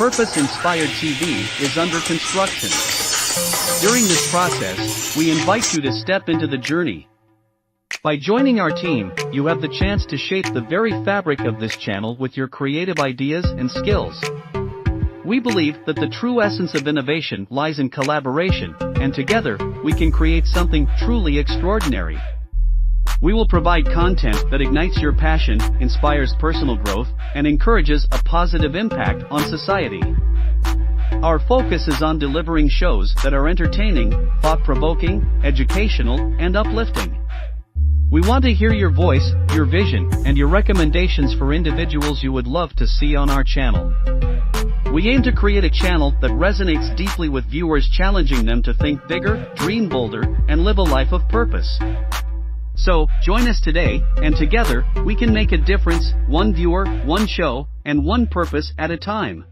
purpose-inspired TV is under construction. During this process, we invite you to step into the journey. By joining our team, you have the chance to shape the very fabric of this channel with your creative ideas and skills. We believe that the true essence of innovation lies in collaboration, and together, we can create something truly extraordinary. We will provide content that ignites your passion, inspires personal growth, and encourages a positive impact on society. Our focus is on delivering shows that are entertaining, thought-provoking, educational, and uplifting. We want to hear your voice, your vision, and your recommendations for individuals you would love to see on our channel. We aim to create a channel that resonates deeply with viewers, challenging them to think bigger, dream bolder, and live a life of purpose. So, join us today, and together, we can make a difference, one viewer, one show, and one purpose at a time.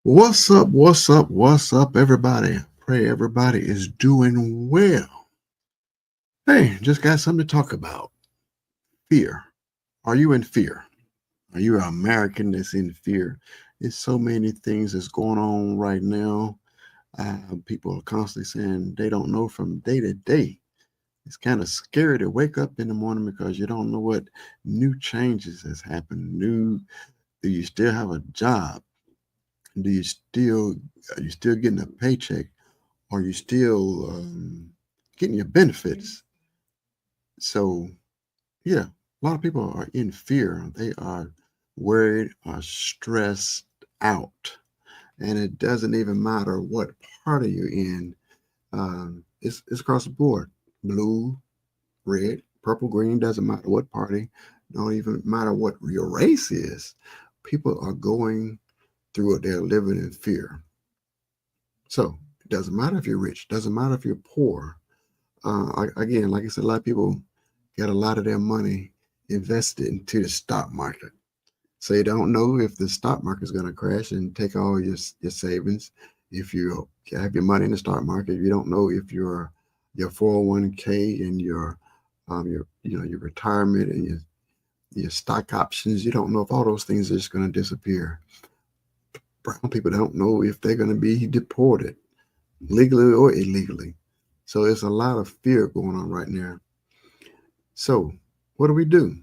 What's up, what's up, what's up, everybody? Pray everybody is doing well. Hey, just got something to talk about. Fear. Are you in fear? Are you an American that's in fear? There's so many things that's going on right now. People are constantly saying they don't know from day to day. It's kind of scary to wake up in the morning because you don't know what new changes has happened. Do you still have a job? Are you still getting a paycheck? Are you still getting your benefits? So, yeah, a lot of people are in fear. They are worried or stressed out. And it doesn't even matter what party you're in. It's across the board. Blue, red, purple, green, doesn't matter what party. Don't even matter what your race is. People are going through it. They're living in fear. So it doesn't matter if you're rich, doesn't matter if you're poor. Again, like I said, a lot of people get a lot of their money invested into the stock market. So you don't know if the stock market is going to crash and take all your savings. If you have your money in the stock market, you don't know if your 401k and your retirement and your stock options, you don't know if all those things are just going to disappear. Brown people don't know if they're going to be deported, legally or illegally. So there's a lot of fear going on right now. So what do we do?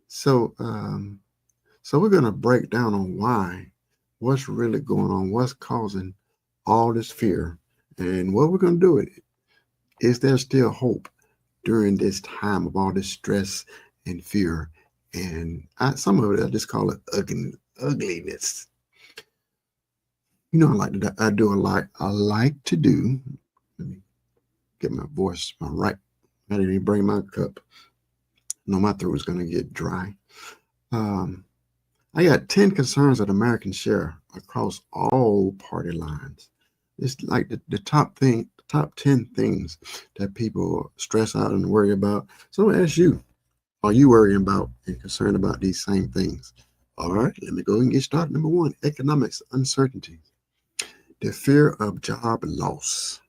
So we're going to break down on what's really going on, what's causing all this fear, and what we're going to do with it. Is there still hope during this time of all this stress and fear? And some of it, I just call it ugliness. You know, I like to do. Let me get my voice right. I didn't even bring my cup. No, my throat is going to get dry. I got 10 concerns that Americans share across all party lines. It's like the top 10 things that people stress out and worry about. So I ask you, are you worrying about and concerned about these same things? All right, let me go and get started. Number 1, economics uncertainty. The fear of job loss.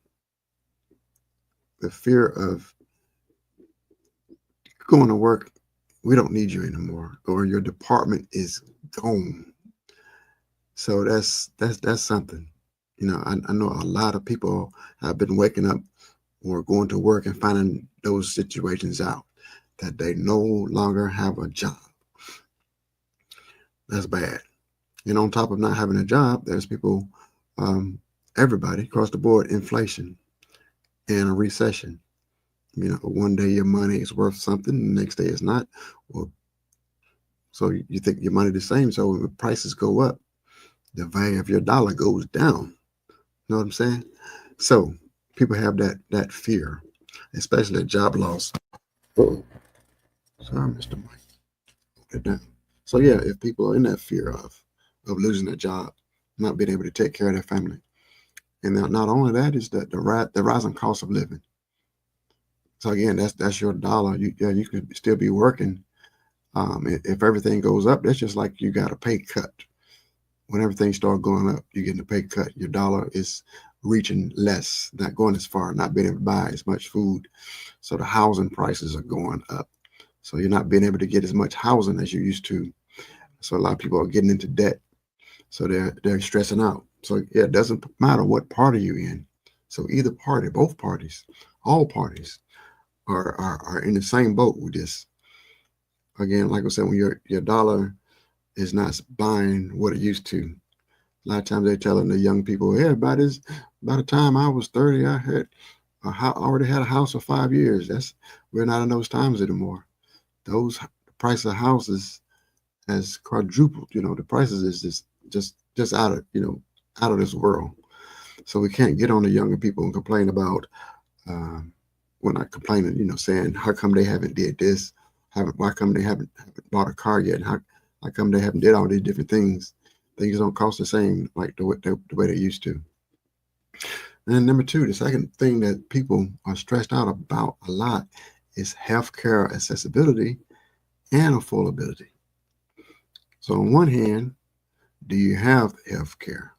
The fear of going to work, we don't need you anymore, or your department is gone. So that's something. You know, I know a lot of people have been waking up or going to work and finding those situations out, that they no longer have a job. That's bad. And on top of not having a job, there's people, everybody across the board, inflation and a recession. One day your money is worth something, the next day it's not. Well, so you think your money the same. So when the prices go up, the value of your dollar goes down. You know what I'm saying? So people have that fear, especially at job loss. Oh, sorry, Mr. Mike. Put it down. So yeah, if people are in that fear of losing their job, not being able to take care of their family, and not only that is the rising cost of living. So again, that's your dollar. You could still be working. If everything goes up, that's just like you got a pay cut. When everything starts going up, you're getting a pay cut. Your dollar is reaching less, not going as far, not being able to buy as much food. So the housing prices are going up. So you're not being able to get as much housing as you used to. So a lot of people are getting into debt. So they're stressing out. So yeah, it doesn't matter what party you're in. So either party, both parties, all parties are in the same boat with this. Again, like I said, when your dollar is not buying what it used to. A lot of times they're telling the young people, yeah, by the time I was 30, already had a house for 5 years. We're not in those times anymore. The price of houses has quadrupled. The prices is just out of this world. So we can't get on the younger people and complain about. Um, we're not complaining, saying how come they haven't did this, why come they haven't bought a car yet, and how come they haven't did all these different things. Things don't cost the same like the way they used to. And then number two, the second thing that people are stressed out about a lot is healthcare accessibility and affordability. So on one hand, do you have healthcare?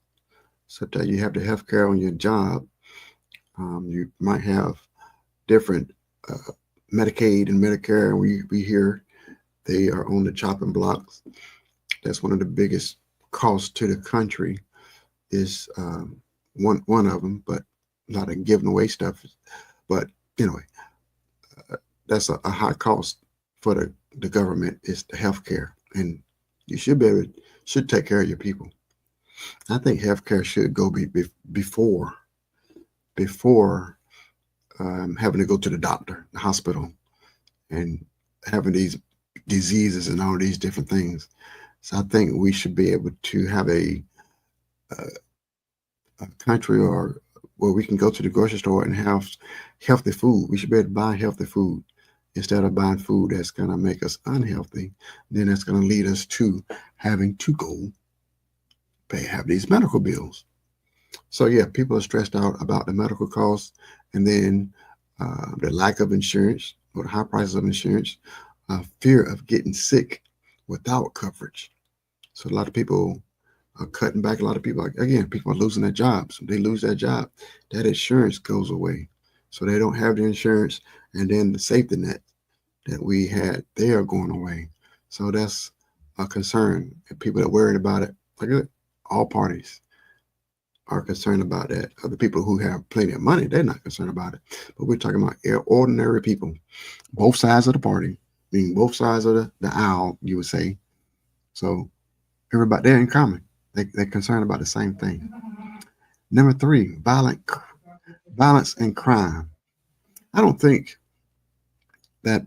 So that you have the healthcare on your job. You might have different Medicaid and Medicare, and we hear they are on the chopping blocks. That's one of the biggest costs to the country is one of them, but not in giving away stuff. But anyway, that's a high cost for the government is the health care, and you should take care of your people. I think healthcare should go before having to go to the doctor, the hospital, and having these diseases and all these different things. So I think we should be able to have a country or where we can go to the grocery store and have healthy food. We should be able to buy healthy food instead of buying food that's going to make us unhealthy. Then that's going to lead us to having to go have these medical bills. So yeah, people are stressed out about the medical costs, and then the lack of insurance or the high prices of insurance, fear of getting sick without coverage. So a lot of people are cutting back. A lot of people, again, people are losing their jobs. They lose their job, that insurance goes away. So they don't have the insurance, and then the safety net that we had, they are going away. So that's a concern. And people are worried about it. Like all parties are concerned about that. Other people who have plenty of money, they're not concerned about it. But we're talking about ordinary people, both sides of the party, meaning both sides of the aisle, you would say. So everybody, they're in common. They're concerned about the same thing. Number three, violence and crime. I don't think that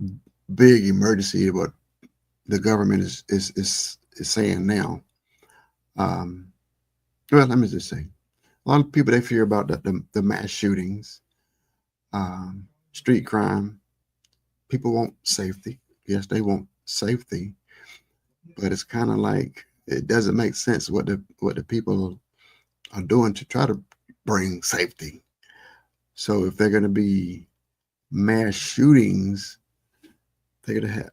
big emergency what the government is saying now. Well, let me just say, a lot of people they fear about the mass shootings, street crime. People want safety. Yes, they want safety, but it's kind of like it doesn't make sense what the people are doing to try to bring safety. So if they're going to be mass shootings, they're going to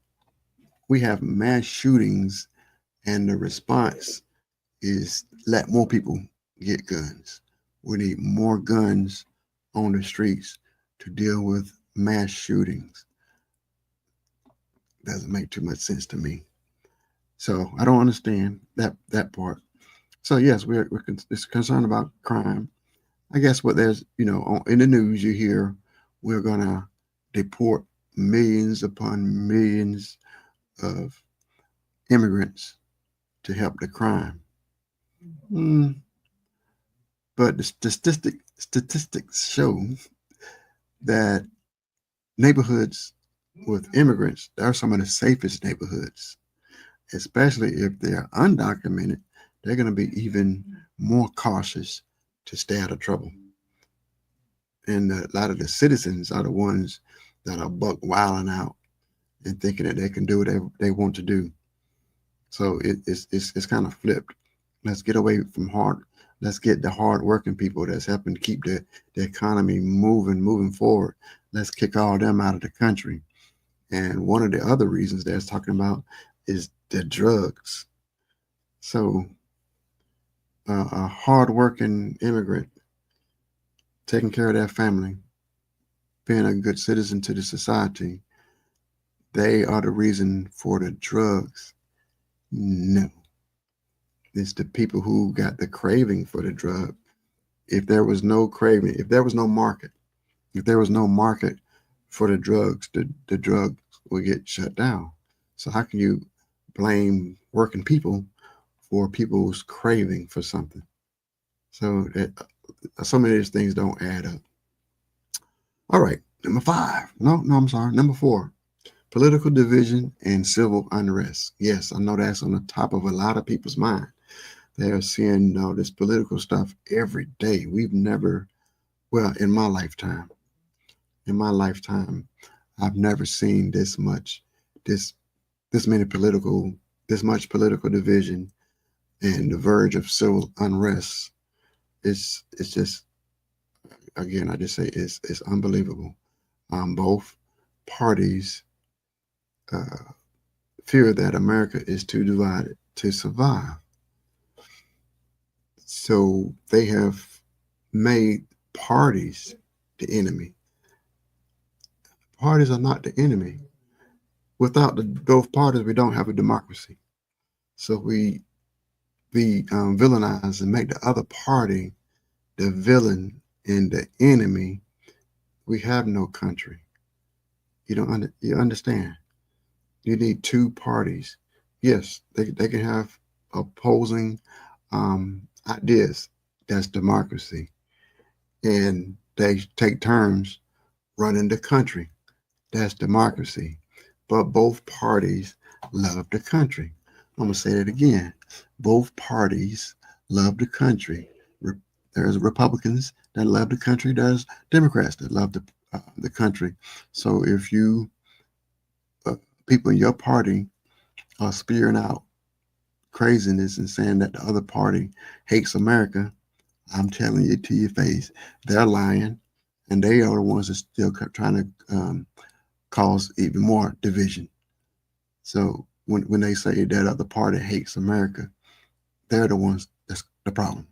we have mass shootings, and the response is let more people get guns. We need more guns on the streets to deal with mass shootings. Doesn't make too much sense to me. So I don't understand that part. So yes, we're concerned about crime. I guess what there's in the news you hear we're gonna deport millions upon millions of immigrants to help the crime. Mm, but the statistics show that neighborhoods with immigrants are some of the safest neighborhoods, especially if they're undocumented. They're going to be even more cautious to stay out of trouble. And a lot of the citizens are the ones that are buck wilding out and thinking that they can do whatever they want to do. So it's kind of flipped. Let's get away from hard. Let's get the hard working people that's helping to keep the economy moving forward. Let's kick all them out of the country. And one of the other reasons that's talking about is the drugs. So a hard-working immigrant taking care of their family, being a good citizen to the society, they are the reason for the drugs. No, it's the people who got the craving for the drug. If there was no craving, if there was no market, if there was no market for the drugs, the drugs would get shut down. So how can you blame working people for people's craving for something? So some of these things don't add up. All right, number 5. No, I'm sorry. Number 4, political division and civil unrest. Yes, I know that's on the top of a lot of people's mind. They are seeing this political stuff every day. We've never, well, in my lifetime, I've never seen this much, this this many political, this much political division and the verge of civil unrest. It's just, again, I just say it's unbelievable. Both parties uh, fear that America is too divided to survive. So they have made parties the enemy. Parties are not the enemy. Without both parties, we don't have a democracy. So we villainize and make the other party the villain and the enemy. We have no country. You understand? You need two parties. Yes, they can have opposing ideas. That's democracy. And they take turns running the country. That's democracy. But both parties love the country. I'm going to say that again. Both parties love the country. There's Republicans that love the country. There's Democrats that love the country. So if you people in your party are spewing out craziness and saying that the other party hates America, I'm telling you to your face, they're lying, and they are the ones that still trying to cause even more division. So when they say that other party hates America, they're the ones that's the problem.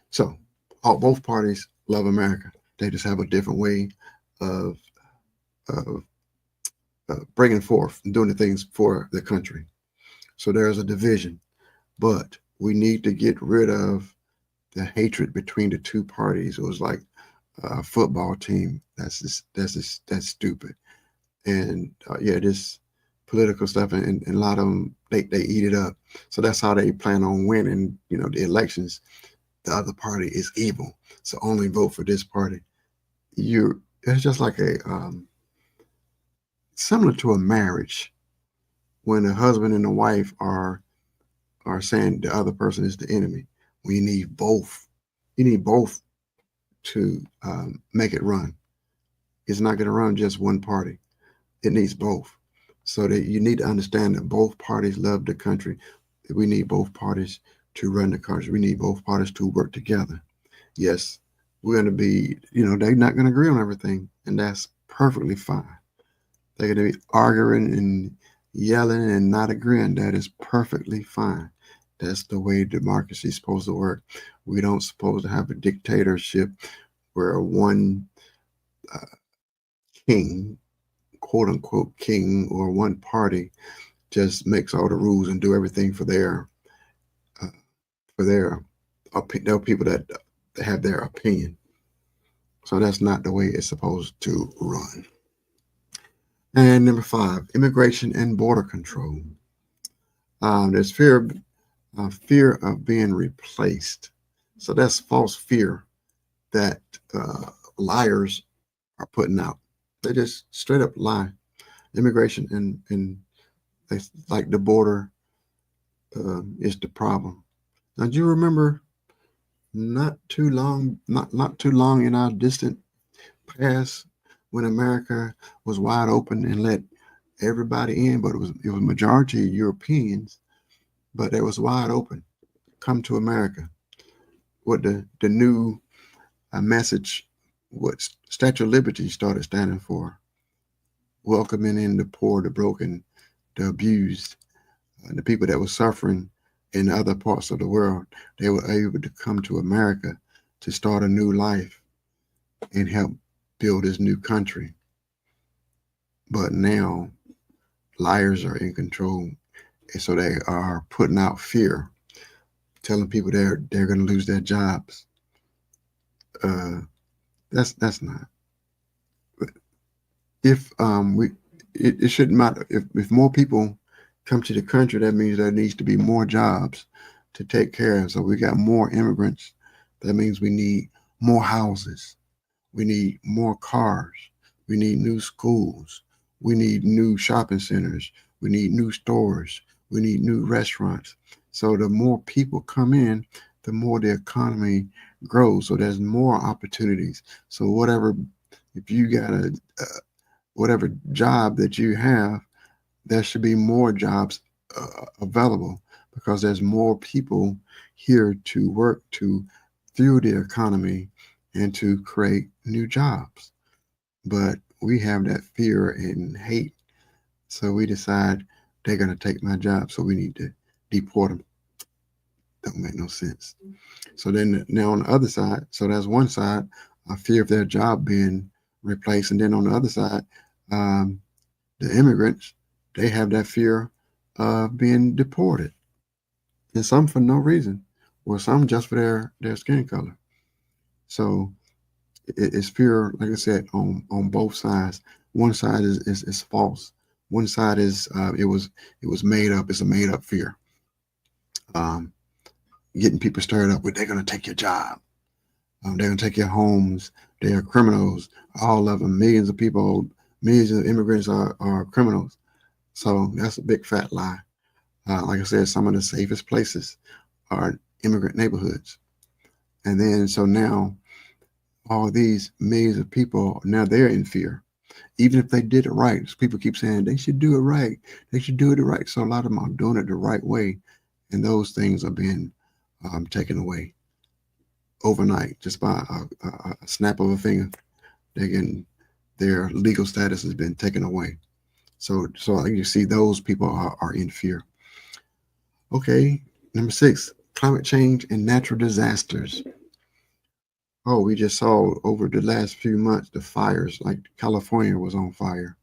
So both parties love America. They just have a different way of, of bringing forth and doing the things for the country. So there's a division, but we need to get rid of the hatred between the two parties. It was like a football team. That's stupid. And yeah, this political stuff and a lot of them they eat it up. So that's how they plan on winning. The elections. The other party is evil, so only vote for this party. It's just like a similar to a marriage when a husband and a wife are saying the other person is the enemy. We need both. You need both to make it run. It's not going to run just one party. It needs both. So that you need to understand that both parties love the country. We need both parties to run the country. We need both parties to work together. Yes, we're going to be, they're not going to agree on everything, and that's perfectly fine. They're going to be arguing and yelling and not agreeing. That is perfectly fine. That's the way democracy is supposed to work. We don't supposed to have a dictatorship where one king, quote unquote king, or one party just makes all the rules and do everything for their people that have their opinion. So that's not the way it's supposed to run. And number 5, immigration and border control. There's fear fear of being replaced. So that's false fear that liars are putting out. They just straight up lie. Immigration and they, like the border is the problem. Now, do you remember not too long in our distant past when America was wide open and let everybody in, but it was majority Europeans, but it was wide open. Come to America. What the new message, what Statue of Liberty started standing for, welcoming in the poor, the broken, the abused, the people that were suffering in other parts of the world. They were able to come to America to start a new life and help build this new country. But now liars are in control, and so they are putting out fear, telling people they're going to lose their jobs. That's not. If it shouldn't matter if more people come to the country. That means there needs to be more jobs to take care of. So we got more immigrants. That means we need more houses. We need more cars. We need new schools. We need new shopping centers. We need new stores. We need new restaurants. So the more people come in, the more the economy grows. So there's more opportunities. So if you got whatever job that you have, there should be more jobs available because there's more people here to work to fuel the economy and to create new jobs. But we have that fear and hate. So we decide they're going to take my job. So we need to deport them. Don't make no sense. So then now on the other side, so that's one side, a fear of their job being replaced. And then on the other side, the immigrants, they have that fear of being deported. And some for no reason, or some just for their skin color. So it's fear, like I said, on both sides. One side is false. One side is it was made up. It's a made up fear. Getting people stirred up with they're going to take your job. They're going to take your homes. They are criminals. All of them, millions of people, millions of immigrants are criminals. So that's a big fat lie. Like I said, some of the safest places are immigrant neighborhoods. And then so now all these millions of people, now they're in fear. Even if they did it right, people keep saying they should do it right. They should do it right. So a lot of them are doing it the right way. And those things are being taken away overnight, just by a snap of a finger. Their legal status has been taken away. So you see those people are in fear. Okay, number 6, climate change and natural disasters. Oh, we just saw over the last few months the fires, like California was on fire.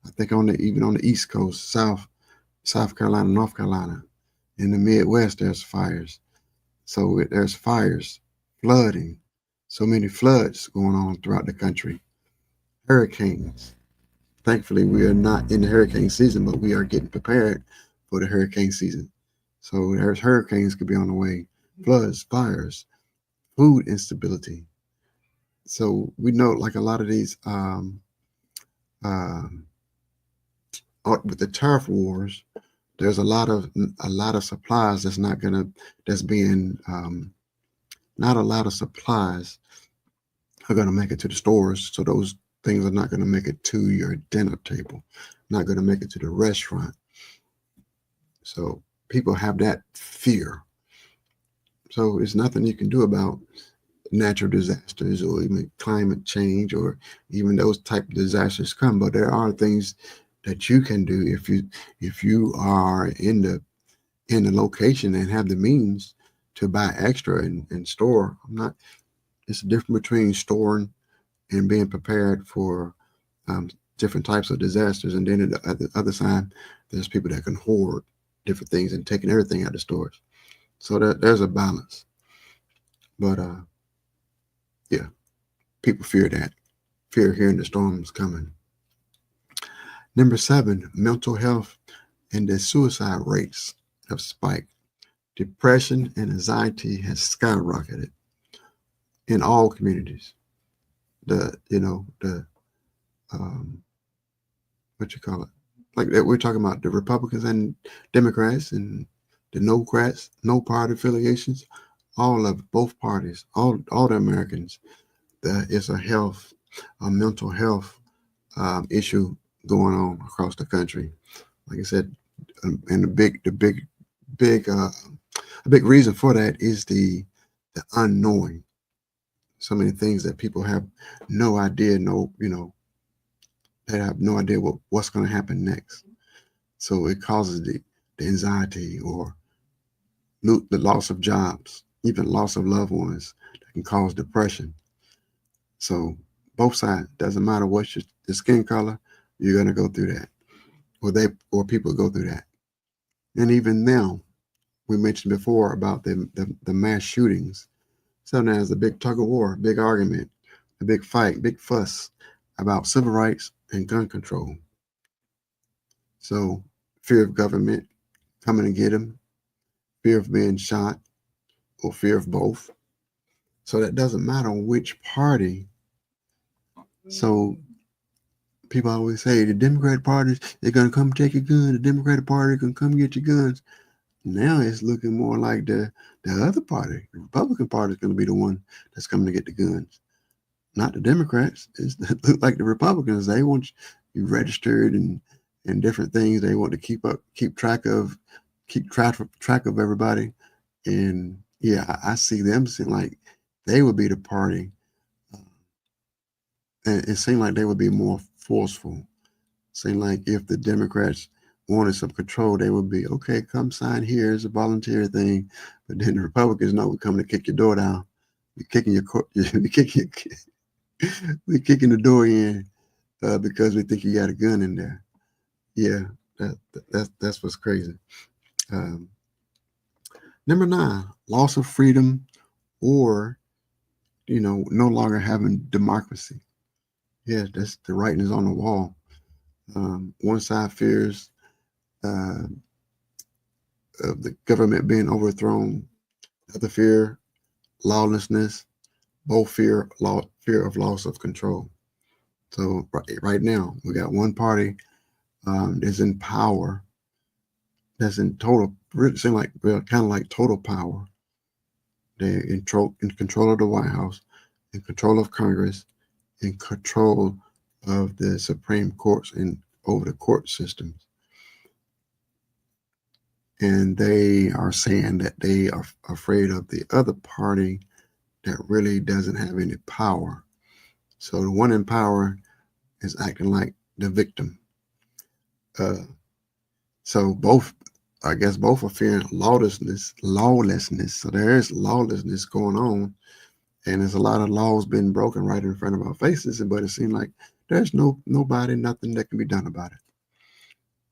I think even on the East Coast, South Carolina, North Carolina, in the Midwest, there's fires. So there's fires, flooding, so many floods going on throughout the country. Hurricanes. Thankfully, we are not in the hurricane season, but we are getting prepared for the hurricane season. So there's hurricanes could be on the way, floods, fires, food instability. So we know, like a lot of these, with the tariff wars, there's a lot of supplies that's being not a lot of supplies are going to make it to the stores. So those things are not going to make it to your dinner table, not going to make it to the restaurant. So people have that fear. So it's nothing you can do about natural disasters or even climate change or even those type of disasters come. But there are things that you can do if you are in the location and have the means to buy extra and store. It's a difference between storing and being prepared for different types of disasters. And then at the other side, there's people that can hoard different things and taking everything out of stores. So there's a balance. But yeah, people fear hearing the storms coming. Number 7, mental health and the suicide rates have spiked. Depression and anxiety has skyrocketed in all communities. The what you call it? Like that, we're talking about the Republicans and Democrats and the no-crats, no party affiliations, all of both parties, all the Americans. It's a mental health issue going on across the country. Like I said, and big, a big reason for that is the unknowing. So many things that people have no idea, they have no idea what's going to happen next. So it causes the anxiety or the loss of jobs, even loss of loved ones that can cause depression. So both sides, doesn't matter what's your skin color, you're going to go through that, or people go through that. And even now, we mentioned before about the mass shootings. So now there's a big tug of war, big argument, a big fight, big fuss about civil rights and gun control. So fear of government coming to get them, fear of being shot, or fear of both. So that doesn't matter which party. So people always say the Democratic Party, they're going to come take your gun. The Democratic Party can come get your guns. Now it's looking more like the other party, the Republican Party, is going to be the one that's coming to get the guns, not the Democrats. It look like the Republicans. They want you registered and different things. They want to keep track of everybody. And yeah, I see them seem like they would be the party, and it seemed like they would be more forceful. Seemed like if the Democrats wanted some control, they would be, okay, come sign here. It's a volunteer thing. But then the Republicans know we're coming to kick your door down. We're kicking we're kicking the door in because we think you got a gun in there. Yeah, that's what's crazy. Um, Number 9, loss of freedom, or no longer having democracy. Yeah, that's the writing is on the wall. One side fears uh, of the government being overthrown. The other fear lawlessness. Both fear of loss of control. So right now we got one party that's in power, that's in total, really seem like kind of like total power. They're in control of the White House, in control of Congress, in control of the Supreme Courts and over the court systems. And they are saying that they are afraid of the other party that really doesn't have any power. So the one in power is acting like the victim. So I guess both are fearing lawlessness. So there is lawlessness going on, and there's a lot of laws being broken right in front of our faces. But it seems like there's nothing that can be done about it.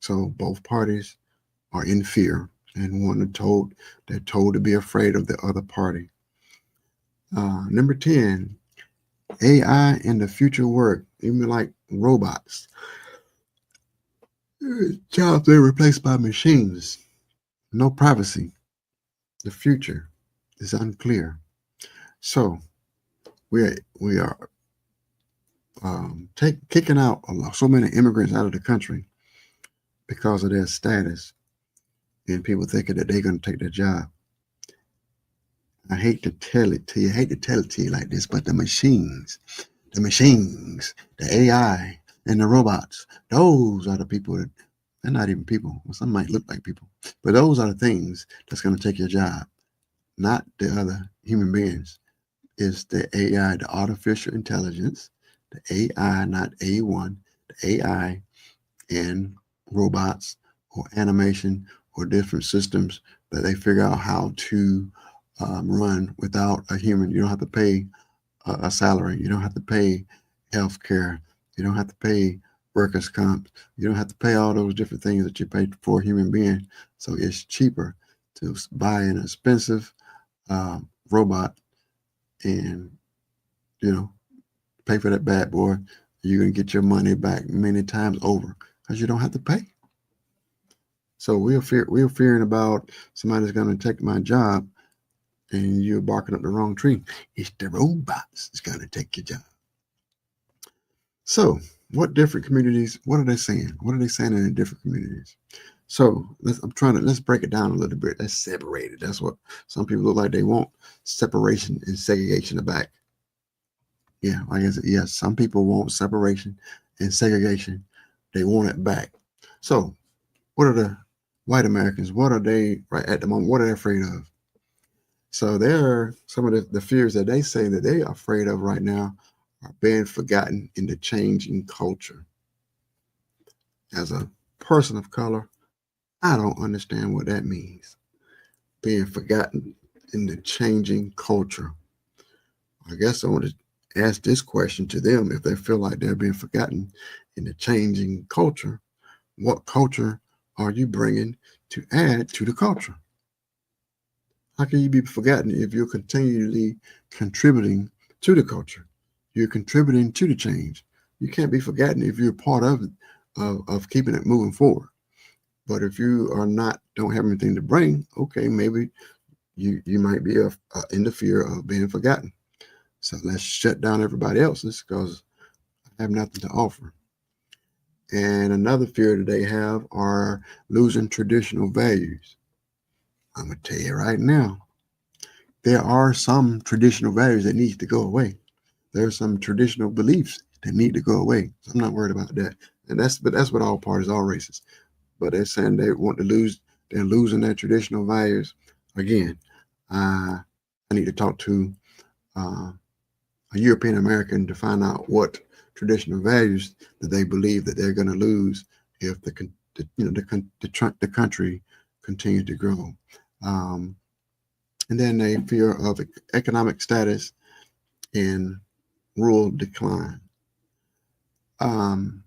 So both parties are in fear, and they're told to be afraid of the other party. Number 10, AI in the future work, even like robots. Jobs are replaced by machines. No privacy. The future is unclear. So we are kicking out so many immigrants out of the country because of their status, and people thinking that they're going to take their job. I hate to tell it to you like this, but the machines, the AI, and the robots, those are the people that, they're not even people. Well, some might look like people, but those are the things that's going to take your job, not the other human beings. It's the AI, the artificial intelligence, the AI, not A1, the AI and robots or animation or different systems that they figure out how to run without a human. You don't have to pay a salary. You don't have to pay health care. You don't have to pay workers' comp. You don't have to pay all those different things that you pay for a human being. So it's cheaper to buy an expensive robot and, pay for that bad boy. You're going to get your money back many times over because you don't have to pay. So we're fearing about somebody's going to take my job, and you're barking up the wrong tree. It's the robots that's going to take your job. So what different communities, what are they saying? What are they saying in the different communities? So let's break it down a little bit. Let's separate it. That's what some people look like they want: separation and segregation back. Yeah, like I said, yes, some people want separation and segregation. They want it back. So what are the white Americans? What are they right at the moment? What are they afraid of? So there are some of the fears that they say that they are afraid of right now are being forgotten in the changing culture. As a person of color, I don't understand what that means. Being forgotten in the changing culture. I guess I want to ask this question to them: if they feel like they're being forgotten in the changing culture, what culture are you bringing to add to the culture? How can you be forgotten if you're continually contributing to the culture? You're contributing to the change. You can't be forgotten if you're part of keeping it moving forward. But if you are not, don't have anything to bring, okay, maybe you might be in the fear of being forgotten. So let's shut down everybody else's because I have nothing to offer. And another fear that they have are losing traditional values. I'm gonna tell you right now, there are some traditional values that need to go away. There are some traditional beliefs that need to go away. So I'm not worried about that. And that's what all parties, all races. But they're saying they want to lose, they're losing their traditional values. Again, I need to talk to a European American to find out what traditional values that they believe that they're going to lose if the country continues to grow. Um, and then they fear of economic status and rural decline. Um,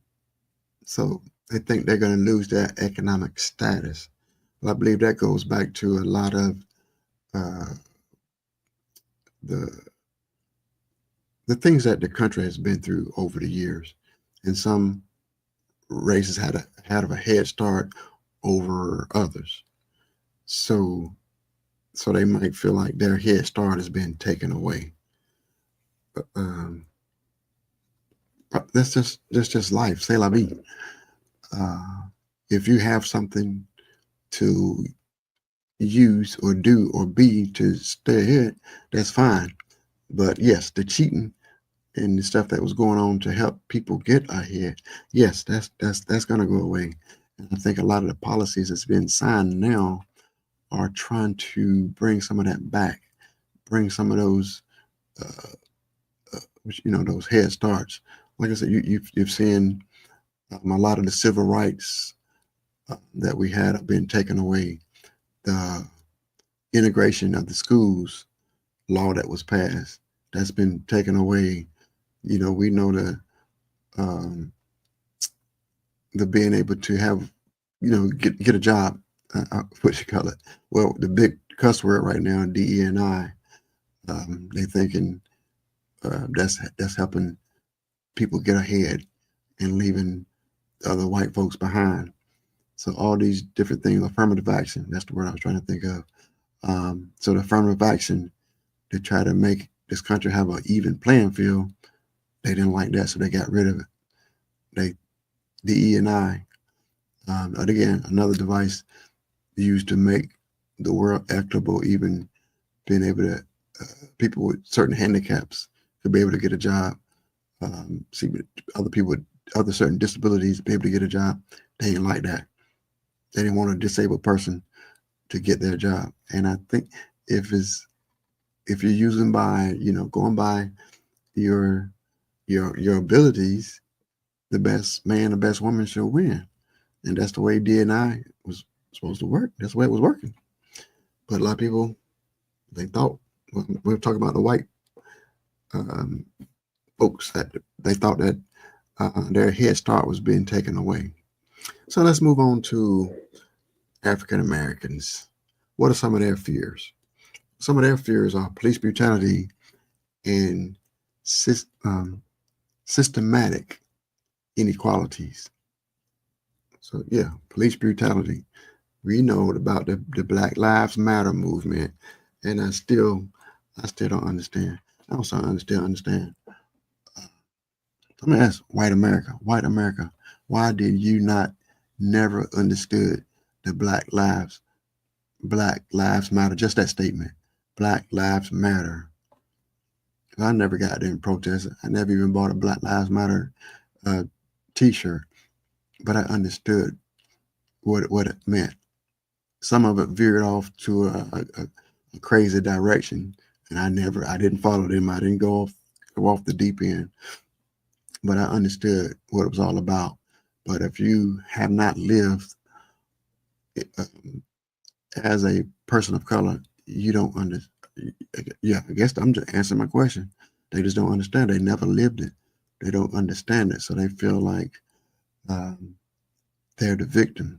so they think they're going to lose their economic status. Well, I believe that goes back to a lot of uh, the things that the country has been through over the years, and some races had a head start over others. So they might feel like their head start has been taken away. Um, that's just life. C'est la vie. If you have something to use or do or be to stay ahead, that's fine. But yes, the cheating and the stuff that was going on to help people get ahead, yes, that's going to go away. And I think a lot of the policies that's been signed now are trying to bring some of that back, bring some of those, uh, those head starts. Like I said, you've seen a lot of the civil rights that we had have been taken away. The integration of the schools law that was passed, that's been taken away. We know um, the being able to have, get a job. What you call it? Well, the big cuss word right now, DE&I. They thinking that's helping people get ahead and leaving other white folks behind. So all these different things, affirmative action, that's the word I was trying to think of. So the affirmative action to try to make this country have an even playing field, they didn't like that, so they got rid of it. DE&I, again, another device used to make the world equitable, even being able to, people with certain handicaps to be able to get a job, see other people with other certain disabilities be able to get a job. They didn't like that. They didn't want a disabled person to get their job. And I think if you're using going by your abilities, the best man, the best woman should win. And that's the way D&I was supposed to work. That's the way it was working. But a lot of people, they thought, we're talking about the white folks, that they thought that their head start was being taken away. So let's move on to African Americans. What are some of their fears? Some of their fears are police brutality and systematic inequalities. So yeah, police brutality We know about the Black Lives Matter movement, and I still don't understand. I also still understand. I'm gonna ask white America, why did you not never understood the Black Lives Matter, just that statement, Black Lives Matter. I never got there and protested. I never even bought a Black Lives Matter uh, T-shirt, but I understood what it meant. Some of it veered off to a crazy direction, and I didn't follow them. I didn't go off the deep end, but I understood what it was all about. But if you have not lived uh, as a person of color, you don't understand. Yeah, I guess I'm just answering my question. They just don't understand. They never lived it. They don't understand it, so they feel like um, they're the victim.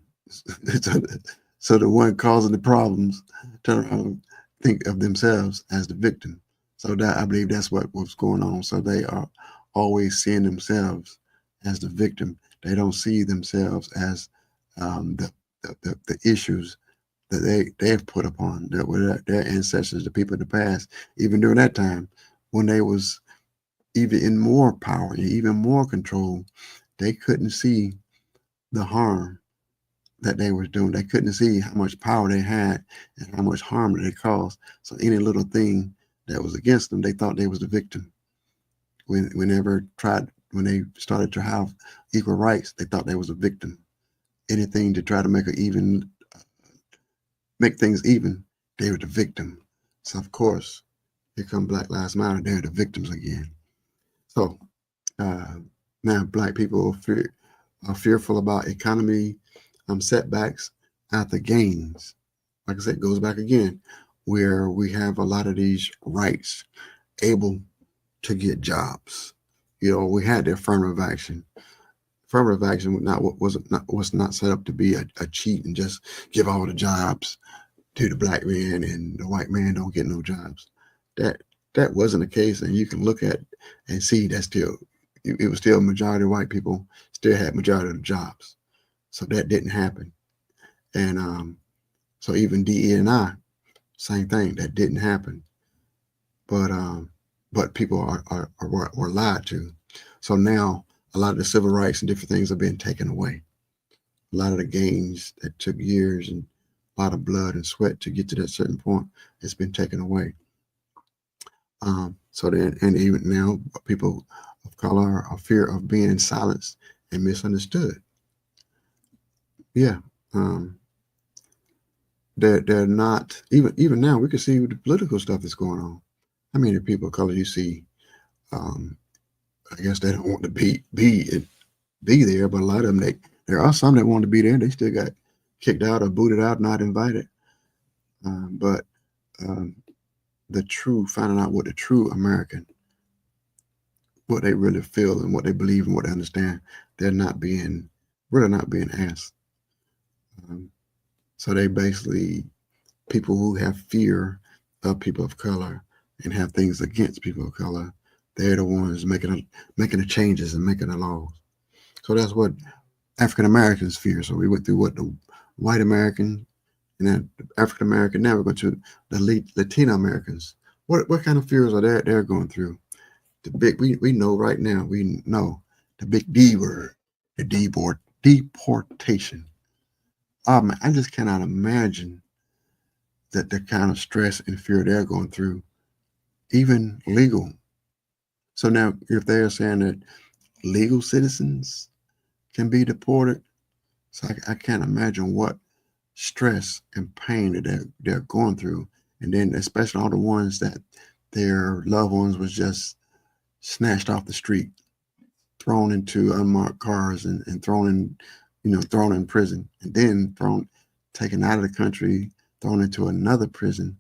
So the one causing the problems turn around think of themselves as the victim. So that I believe that's what's going on. So they are always seeing themselves as the victim. They don't see themselves as the issues that they've put upon their ancestors, the people of the past, even during that time when they was even in more power, even more control, they couldn't see the harm that they were doing. They couldn't see how much power they had and how much harm that they caused. So any little thing that was against them, they thought they was the victim. When they started to have equal rights, they thought they was a victim. Anything to try to make things even, they were the victim. So of course, here come Black Lives Matter, they're the victims again. So uh, now Black people are fearful about economy setbacks after gains. Like I said, it goes back again, where we have a lot of these rights able to get jobs. We had the affirmative action. Affirmative action was not set up to be a cheat and just give all the jobs to the black man and the white man don't get no jobs. That wasn't the case, and you can look at and see that it was still majority of white people still had majority of the jobs. So that didn't happen. And so even DE&I, same thing, that didn't happen. But people were lied to. So now a lot of the civil rights and different things are being taken away. A lot of the gains that took years and a lot of blood and sweat to get to that certain point, it's been taken away. So then, and even now, people of color are fear of being silenced and misunderstood. Yeah. They're not even now. We can see the political stuff that's going on. How many people of color you see? I guess they don't want to be there, but a lot of them there are some that want to be there. They still got kicked out or booted out, not invited. But finding out what the true American, what they really feel and what they believe and what they understand, they're really not being asked. So they basically, people who have fear of people of color and have things against people of color, they're the ones making the changes and making the laws. So that's what African Americans fear. So we went through what the white American and then African American. Now we're going to the Latino Americans. What kind of fears are they're going through? We know right now. We know the big D word, the deportation. I just cannot imagine that the kind of stress and fear they're going through, even legal. So now, if they're saying that legal citizens can be deported, so I can't imagine what stress and pain that they're going through, and then especially all the ones that their loved ones was just snatched off the street, thrown into unmarked cars, and thrown in prison, and then taken out of the country, thrown into another prison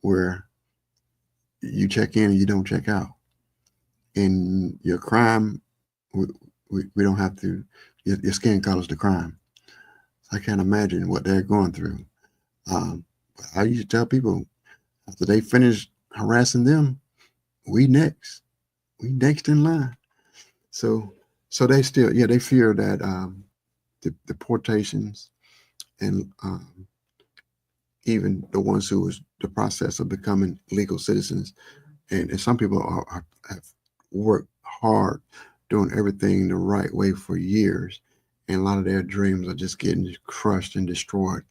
where you check in and you don't check out. And your crime, we don't have to, your skin color is the crime. So I can't imagine what they're going through. I used to tell people, after they finish harassing them, we next in line. So they still, they fear that the deportations and even the ones who was the process of becoming legal citizens. And some people have worked hard doing everything the right way for years, and a lot of their dreams are just getting crushed and destroyed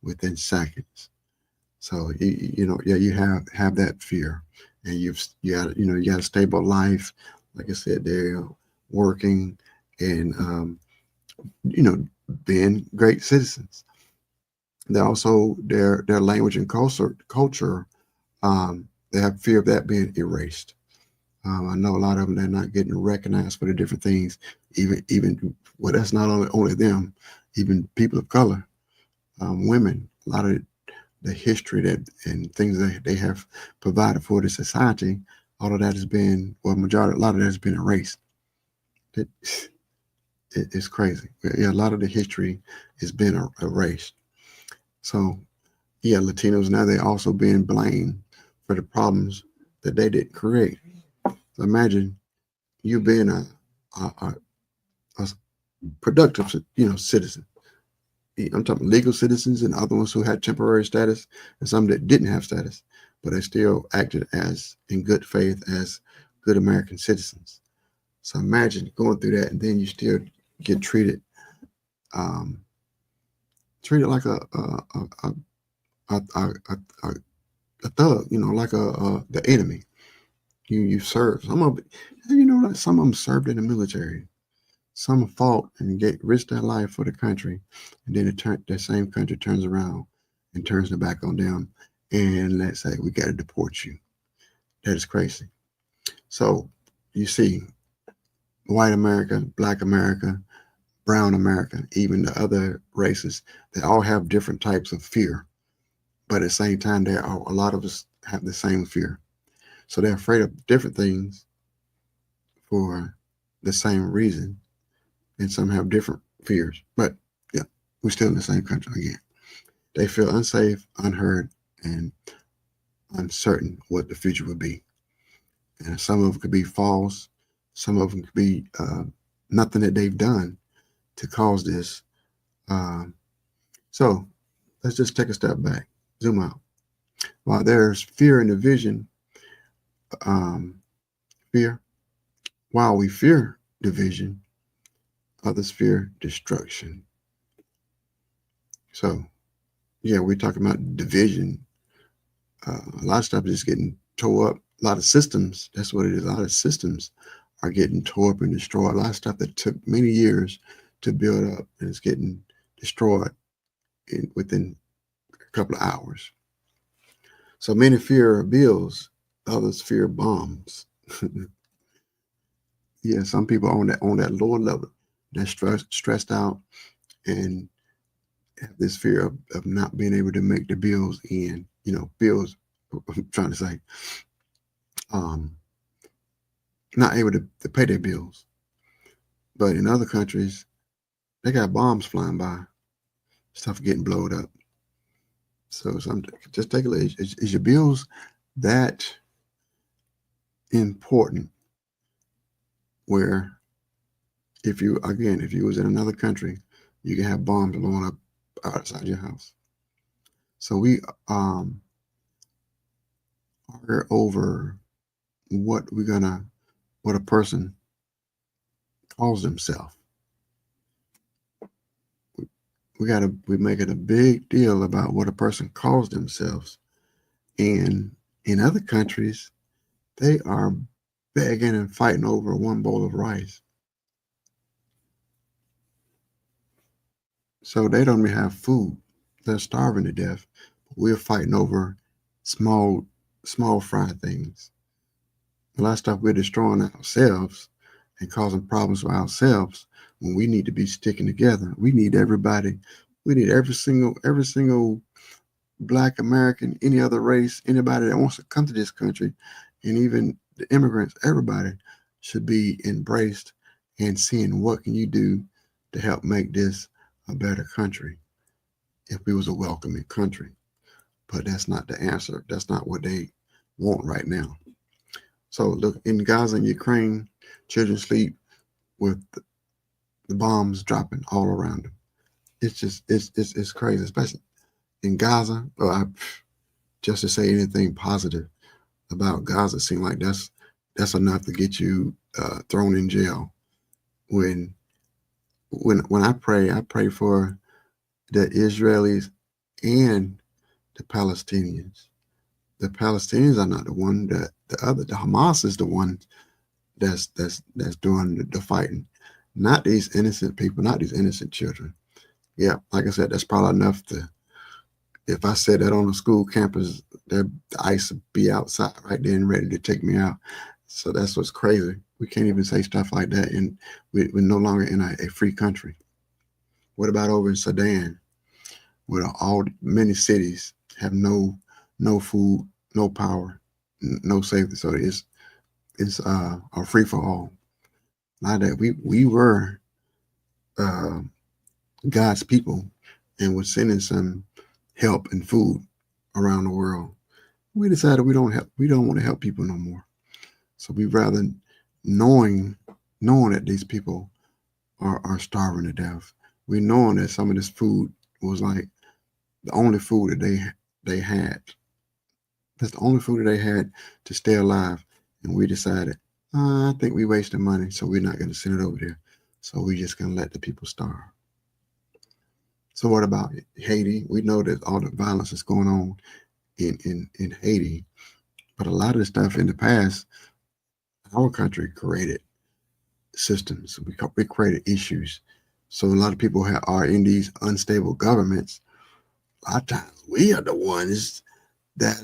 within seconds. So yeah, you have that fear, and you got a stable life. Like I said, they're working and being great citizens. They also their language and culture. They have fear of that being erased. I know a lot of them, they're not getting recognized for the different things. Even well, that's not only them, even people of color, women. A lot of the history that and things that they have provided for the society, all of that has been, well, a lot of that has been erased. It's crazy. Yeah, a lot of the history has been erased. So yeah, Latinos now, they're also being blamed for the problems that they didn't create. So imagine you being a productive, citizen. I'm talking legal citizens and other ones who had temporary status and some that didn't have status, but they still acted as in good faith as good American citizens. So imagine going through that and then you still get um, treated like a a thug, like the enemy. You serve some of it. Like some of them served in the military. Some fought and risked their life for the country, and then that same country turns around and turns their back on them, and let's say we got to deport you. That is crazy. So you see, white America, black America, brown America, even the other races, they all have different types of fear, but at the same time, a lot of us have the same fear. So they're afraid of different things for the same reason, and some have different fears. But yeah, we're still in the same country again. They feel unsafe, unheard, and uncertain what the future would be. And some of them could be false. Some of them could be nothing that they've done to cause this. So let's just take a step back, zoom out. While there's fear in the vision, fear, while we fear division, others fear destruction. So, yeah, we're talking about division. A lot of stuff is getting tore up. A lot of systems, that's what it is. A lot of systems are getting tore up and destroyed. A lot of stuff that took many years to build up and it's getting destroyed within a couple of hours. So many fear bills, others fear bombs. Yeah, some people on that lower level, they're stressed out and have this fear of not being able to make the bills in. Bills. I'm trying to say, not able to pay their bills. But in other countries, they got bombs flying by, stuff getting blown up. So just take a look. Is your bills that important? Where if you was in another country, you can have bombs blowing up outside your house. So we are over what a person calls themselves. We make it a big deal about what a person calls themselves. And in other countries, they are begging and fighting over one bowl of rice. So they don't even have food. They're starving to death. We're fighting over small fried things. A lot of stuff we're destroying ourselves and causing problems for ourselves when we need to be sticking together. We need everybody. We need every single Black American, any other race, anybody that wants to come to this country, and even the immigrants, everybody should be embraced and seeing what can you do to help make this a better country if we was a welcoming country. But that's not the answer. That's not what they want right now. So look, in Gaza and Ukraine, children sleep with the bombs dropping all around them. it's crazy, especially in Gaza. Well, just to say anything positive about Gaza seems like that's enough to get you thrown in jail. When when I pray for the Israelis and the Palestinians. The Palestinians are not the one that the Hamas is the one that's doing the fighting, not these innocent people, not these innocent children. Yeah, like I said, that's probably enough to. If I said that on a school campus, the ICE would be outside right then, ready to take me out. So that's what's crazy. We can't even say stuff like that, and we're no longer in a free country. What about over in Sudan, where all many cities have no food, no power, no safety? So it's a free for all. Not that we were uh, God's people and was sending some help and food around the world. We decided we don't want to help people no more. So we rather knowing that these people are starving to death. We knowing that some of this food was like the only food that they had. That's the only food that they had to stay alive. And we decided, I think we wasted money, so we're not going to send it over there. So we're just going to let the people starve. So what about Haiti? We know that all the violence is going on in Haiti, but a lot of the stuff in the past, our country created systems. We created issues. So a lot of people are in these unstable governments. A lot of times we are the ones that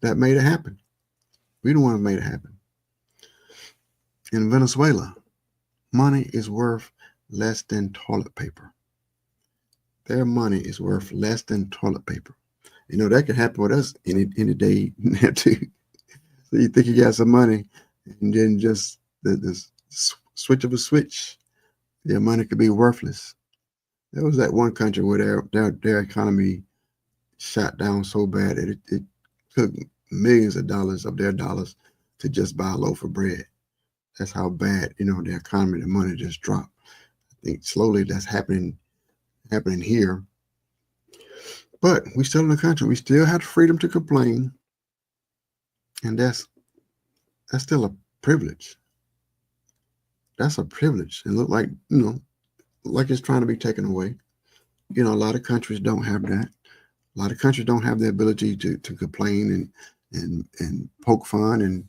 that made it happen. We're the ones that made it happen. In Venezuela, money is worth less than toilet paper. Their money is worth less than toilet paper. You know, that can happen with us any day too. So you think you got some money, and then just the switch of a switch, your money could be worthless. There was that one country where their economy shot down so bad that it took millions of dollars of their dollars to just buy a loaf of bread. That's how bad, the economy, the money just dropped. I think slowly that's happening here. But we still in the country. We still have the freedom to complain. And that's still a privilege. That's a privilege. And look like, like it's trying to be taken away. A lot of countries don't have that. A lot of countries don't have the ability to complain and poke fun and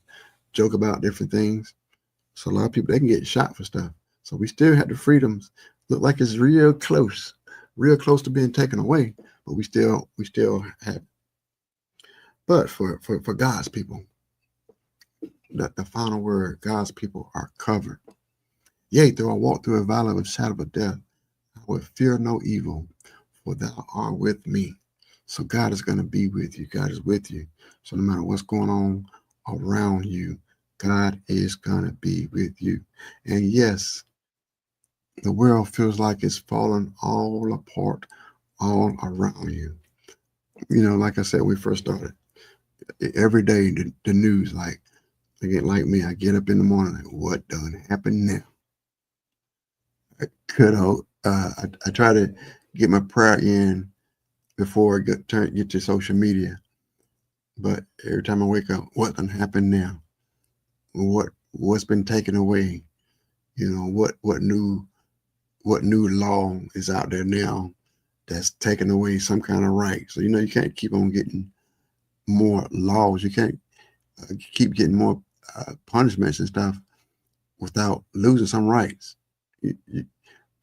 joke about different things. So a lot of people, they can get shot for stuff. So we still have the freedoms. Look like it's real close to being taken away, but we still have it. But for God's people, the final word, God's people are covered. Yea, though I walk through a valley of shadow of death, I will fear no evil, for thou art with me. So God is going to be with you. God is with you. So no matter what's going on around you, God is going to be with you. And yes, the world feels like it's falling all apart all around you. Like I said, when we first started, every day the news, like me, I get up in the morning, like, what done happened now? I try to get my prayer in before I get to social media. But every time I wake up, what done happened now? What's been taken away? What new law is out there now that's taking away some kind of right? So you can't keep on getting more laws. You can't keep getting more punishments and stuff without losing some rights.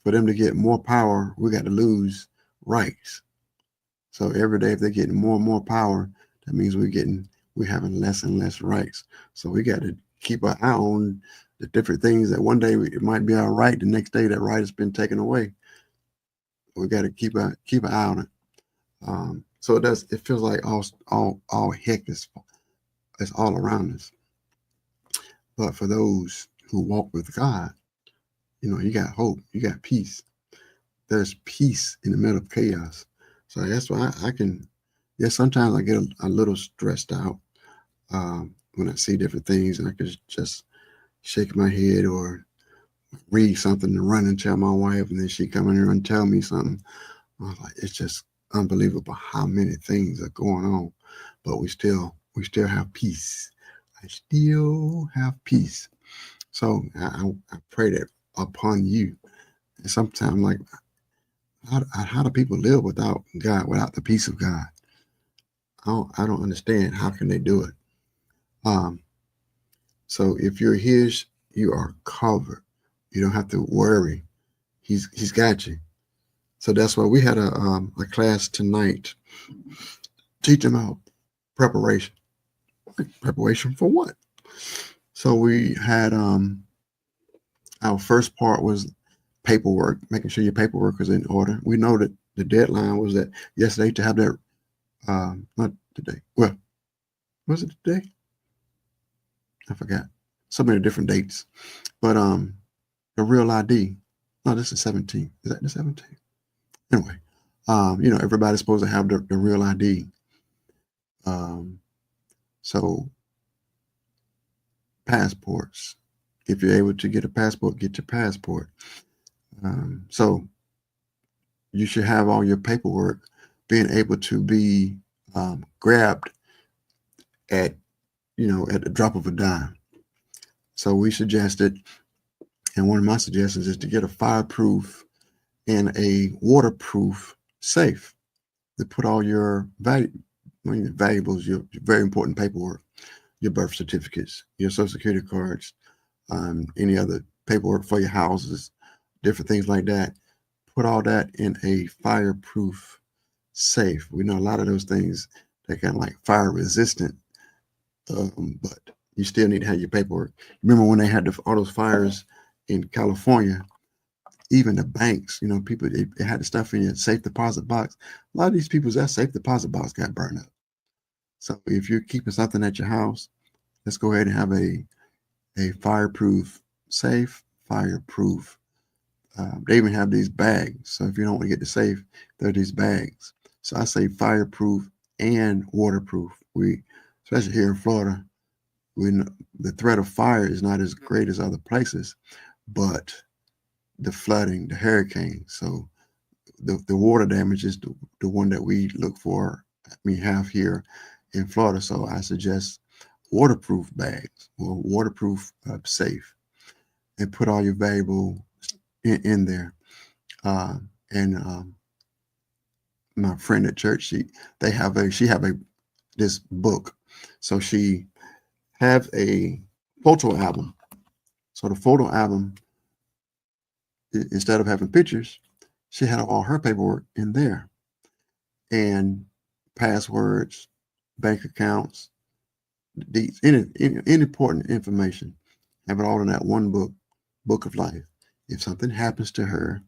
For them to get more power, we got to lose rights. So every day, if they're getting more and more power, that means we're having less and less rights. So we got to keep an eye on the different things that one day it might be our right, the next day that right has been taken away. We got to keep an eye on it. So it feels like all heck is all around us. But for those who walk with God, you got hope, you got peace. There's peace in the middle of chaos. So that's why sometimes I get a little stressed out when I see different things, and I can just shake my head or read something and run and tell my wife, and then she come in here and tell me something. I was like, it's just unbelievable how many things are going on, but we still have peace. I still have peace. So I pray that upon you. And sometimes, like, how do people live without God, without the peace of God? I don't understand. How can they do it? Um, so if you're His, you are covered. You don't have to worry. He's got you. So that's why we had a class tonight teaching about preparation. Preparation for what? So we had our first part was paperwork, making sure your paperwork was in order. We know that the deadline was that yesterday to have that. Not today. Well, was it today? I forgot. So many different dates. But the real ID. No, this is 17. Is that the 17th? Anyway, everybody's supposed to have the real ID. So passports. If you're able to get a passport, get your passport. So you should have all your paperwork being able to be grabbed at the drop of a dime. So we suggested, and one of my suggestions is to get a fireproof and a waterproof safe to put all your valuables, your very important paperwork, your birth certificates, your social security cards, any other paperwork for your houses, different things like that. Put all that in a fireproof safe. We know a lot of those things that kind of like fire resistant, but you still need to have your paperwork. Remember when they had all those fires in California? Even the banks, people, they had the stuff in your safe deposit box. A lot of these people's that safe deposit box got burned up. So if you're keeping something at your house, let's go ahead and have a fireproof safe, fireproof. They even have these bags. So if you don't want to get the safe, there are these bags. So I say fireproof and waterproof. Especially here in Florida, the threat of fire is not as great as other places, but the flooding, the hurricane. So the water damage is the one that we look for, have here in Florida. So I suggest waterproof bags or waterproof safe, and put all your valuable in there. And my friend at church, she have this book. So she have a photo album. So the photo album, instead of having pictures, she had all her paperwork in there, and passwords, bank accounts, any important information. Have it all in that one book of life. If something happens to her,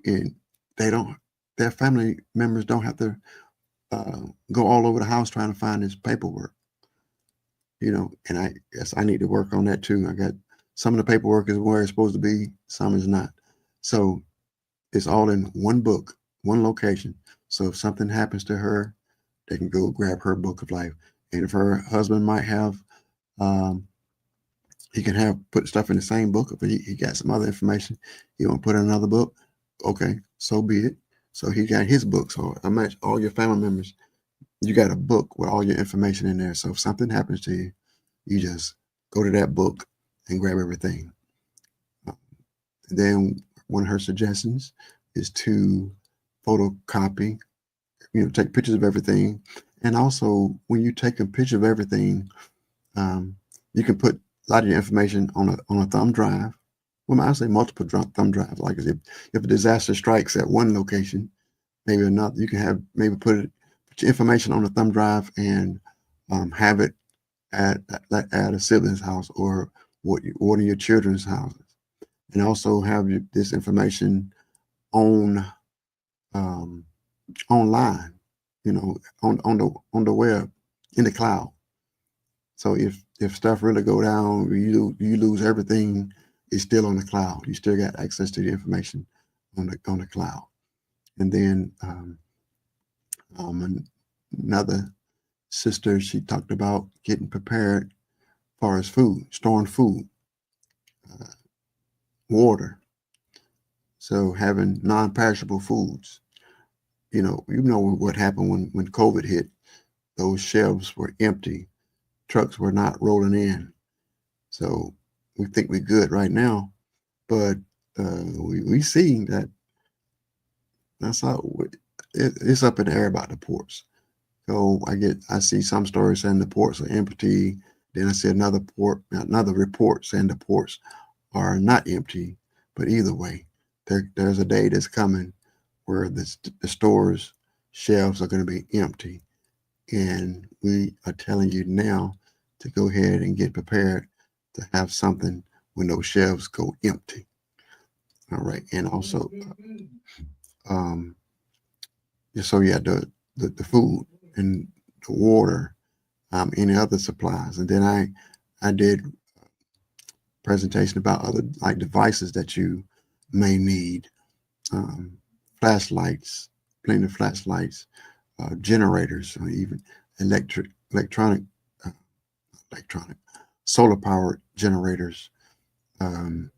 and their family members don't have to go all over the house trying to find this paperwork. And I guess I need to work on that too. I got some of the paperwork is where it's supposed to be, some is not. So it's all in one book, one location. So if something happens to her, they can go grab her book of life. And if her husband might have, he can put stuff in the same book. If he got some other information, he want to put in another book. Okay, so be it. So he got his book. So I match all your family members. You got a book with all your information in there. So if something happens to you, you just go to that book and grab everything. Then one of her suggestions is to photocopy, take pictures of everything. And also, when you take a picture of everything, you can put a lot of your information on a thumb drive. Well, I say multiple thumb drives. Like if a disaster strikes at one location, maybe another, you can put your information on a thumb drive and have it at a sibling's house or one of your children's houses, and also have this information on online, on the web, in the cloud. So if stuff really go down, you lose everything, it's still on the cloud. You still got access to the information on the cloud. And then another sister, she talked about getting prepared as far as food, storing food. water. So having non-perishable foods. You know what happened when COVID hit. Those shelves were empty. Trucks were not rolling in. So we think we're good right now, but we see that that's how it's up in the air about the ports. So I see some stories saying the ports are empty. Then I see another report saying the ports are not empty. But either way, there's a day that's coming where the stores shelves are going to be empty, and we are telling you now to go ahead and get prepared to have something when those shelves go empty. All right, and also, um, so yeah, the food and the water, any other supplies, and then I did presentation about other like devices that you may need, um, flashlights, plenty of flashlights, generators, or even electronic, uh, electronic, solar powered generators, um,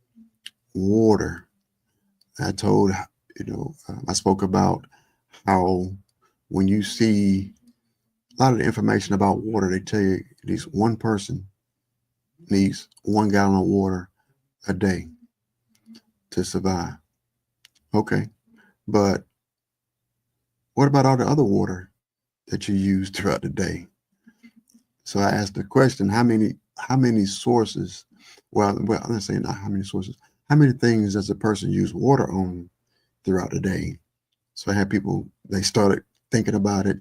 water. I told, I spoke about how when you see a lot of the information about water, they tell you at least one person needs 1 gallon of water a day to survive. Okay, but what about all the other water that you use throughout the day? So I asked the question, how many sources, well, I'm not saying not how many sources, how many things does a person use water on throughout the day? So I had people, they started thinking about it,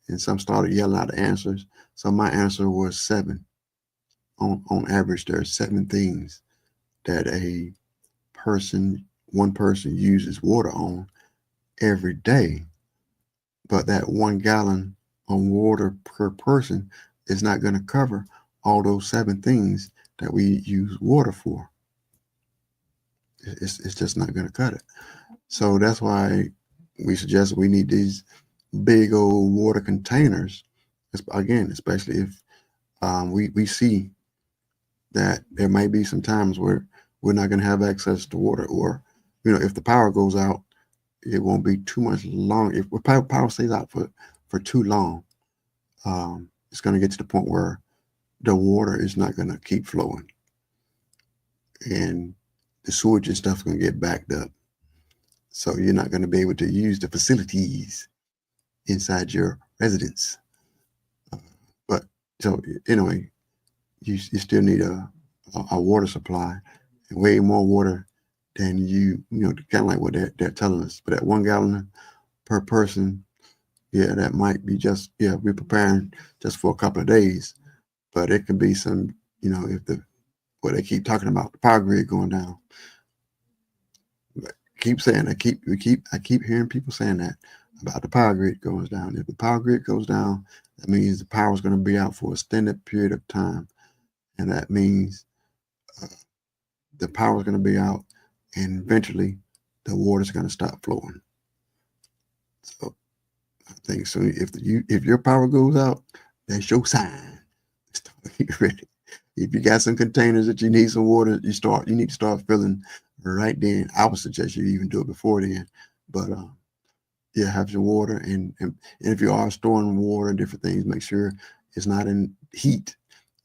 and some started yelling out the answers. So my answer was 7. On average, there are 7 things that one person uses water on every day. But that 1 gallon of water per person is not going to cover all those 7 things that we use water for. It's just not going to cut it. So that's why we suggest we need these big old water containers. Again, especially if we see that there may be some times where we're not going to have access to water, or if the power goes out, it won't be too much long. If power stays out for too long, it's going to get to the point where the water is not going to keep flowing, and the sewage and stuff is going to get backed up. So you're not going to be able to use the facilities inside your residence. But so anyway, you still need a water supply, and way more water than kind of like what they're telling us. But at 1 gallon per person, yeah, that might be we're preparing just for a couple of days. But it can be some, if what they keep talking about, the power grid going down. But keep saying, I keep hearing people saying that about the power grid goes down. If the power grid goes down, that means the power is going to be out for an extended period of time, and that means the power is going to be out, and eventually the water is going to stop flowing. So I think so. If your power goes out, that's your sign. Get ready. If you got some containers that you need some water, you need to start filling right then. I would suggest you even do it before then. But have your water, and if you are storing water and different things, make sure it's not in heat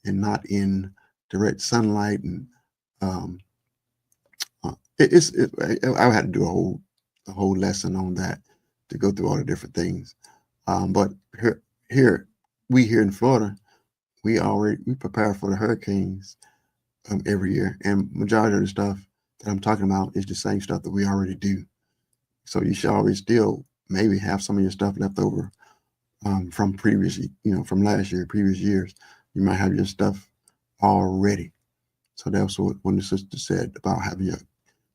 and not in direct sunlight. And I had to do a whole lesson on that to go through all the different things. But here in Florida, we prepare for the hurricanes every year, and majority of the stuff that I'm talking about is the same stuff that we already do. So you should already still maybe have some of your stuff left over from from last year, previous years. You might have your stuff already. So that's what when the sister said about having your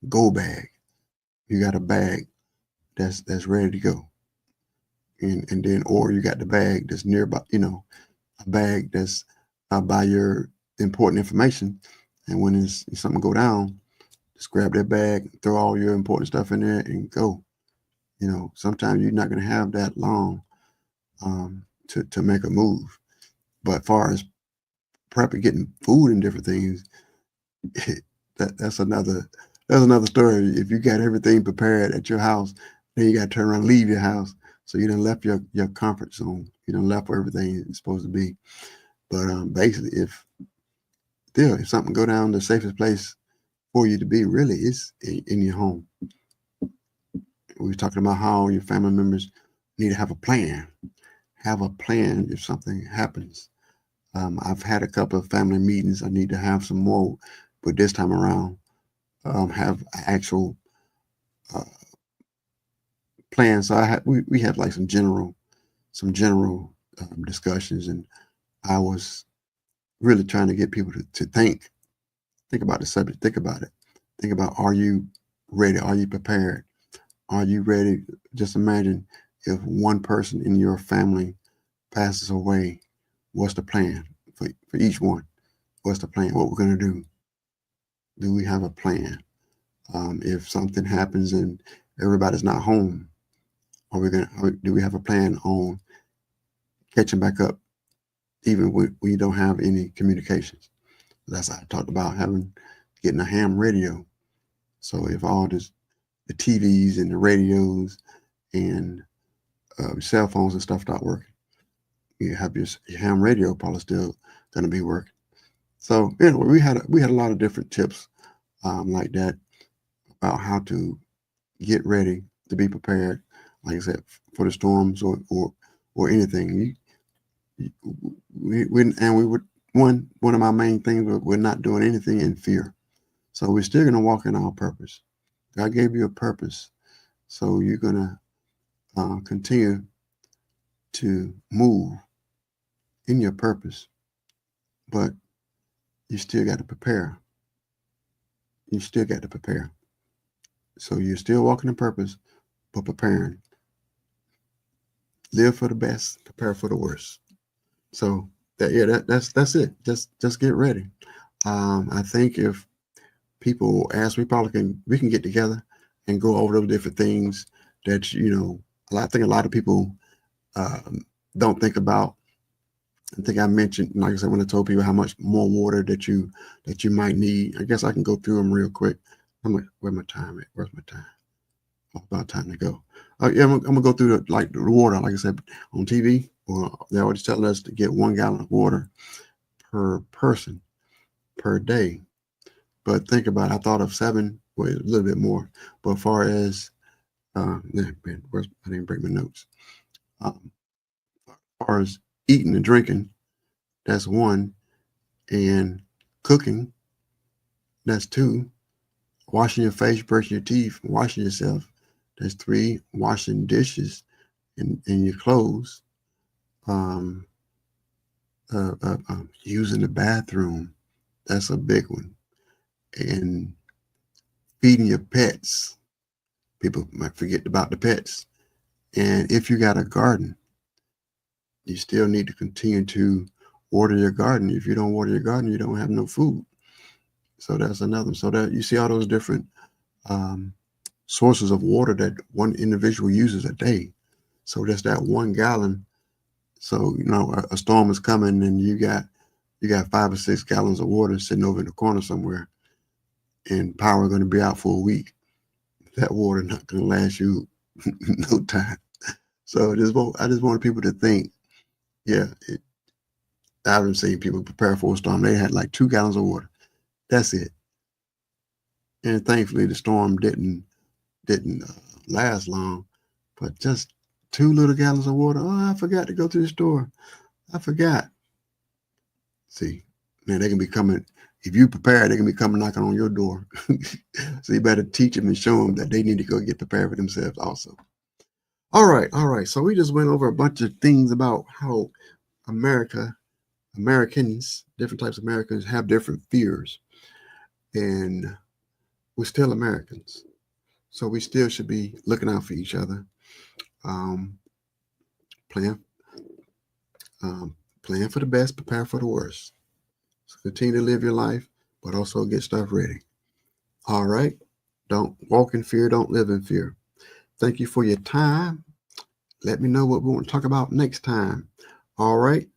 go bag. You got a bag that's ready to go, and then or you got the bag that's nearby. A bag that's by your important information, and when something go down, just grab that bag, throw all your important stuff in there, and go. Sometimes you're not going to have that long to make a move. But as far as prepping, getting food and different things, that's another That's another story. If you got everything prepared at your house, then you got to turn around and leave your house. So you done left your comfort zone. You done left where everything is supposed to be. But basically, if something go down, the safest place for you to be really is in your home. We were talking about how your family members need to have a plan. Have a plan if something happens. I've had a couple of family meetings. I need to have some more, but this time around, have actual uh, plans. So we had like some general discussions, and I was really trying to get people to think about the subject. Think about it. Think about, are you ready? Are you prepared? Are you ready? Just imagine if one person in your family passes away, what's the plan for each one? What's the plan? What we're going to do? Do we have a plan? If something happens and everybody's not home, do we have a plan on catching back up, even when we don't have any communications? That's I talked about getting a ham radio. So if all the TVs and the radios and cell phones and stuff start working, you have your ham radio probably still going to be working. So anyway, we had a lot of different tips like that about how to get ready, to be prepared, like I said, for the storms or anything. We would one of my main things, we're not doing anything in fear. So we're still going to walk in our purpose. God gave you a purpose, so you're going to continue to move in your purpose, but you still got to prepare. You still got to prepare. So you're still walking in purpose, but preparing. Live for the best, prepare for the worst. So that's it. Just get ready. I think if people ask, we can get together and go over those different things that I think a lot of people don't think about. I think I mentioned, like I said, when I told people how much more water that you might need. I guess I can go through them real quick. Where's my time at? Where's my time? Oh, about time to go. Yeah, I'm gonna go through the water. Like I said, on TV, they're always telling us to get 1 gallon of water per person per day. But think about it, I thought of 7, a little bit more. But as far as I didn't break my notes. As far as eating and drinking, that's 1, and cooking, that's 2. Washing your face, brushing your teeth, washing yourself, that's 3. Washing dishes and your clothes. Using the bathroom, that's a big one. And feeding your pets. People might forget about the pets. And if you got a garden, you still need to continue to water your garden. If you don't water your garden, you don't have no food. So that's another. So that you see all those different sources of water that one individual uses a day. So that's that 1 gallon. So a storm is coming, and you got 5 or 6 gallons of water sitting over in the corner somewhere, and power going to be out for a week. That water not going to last you no time. So I just want people to think, I haven't seen people prepare for a storm. They had like 2 gallons of water. That's it. And thankfully the storm didn't last long, but just 2 little gallons of water. Oh, I forgot to go to the store. I forgot. See, man, they can be coming. If you prepare, they can be coming knocking on your door. So you better teach them and show them that they need to go get prepared for themselves also. All right. So we just went over a bunch of things about how Americans, different types of Americans have different fears. And we're still Americans. So we still should be looking out for each other. Plan for the best, prepare for the worst. So continue to live your life, but also get stuff ready. All right. Don't walk in fear. Don't live in fear. Thank you for your time. Let me know what we want to talk about next time. All right.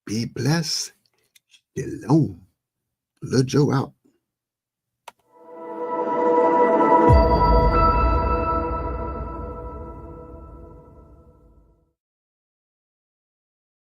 Be blessed. Shalom. Lil Joe out.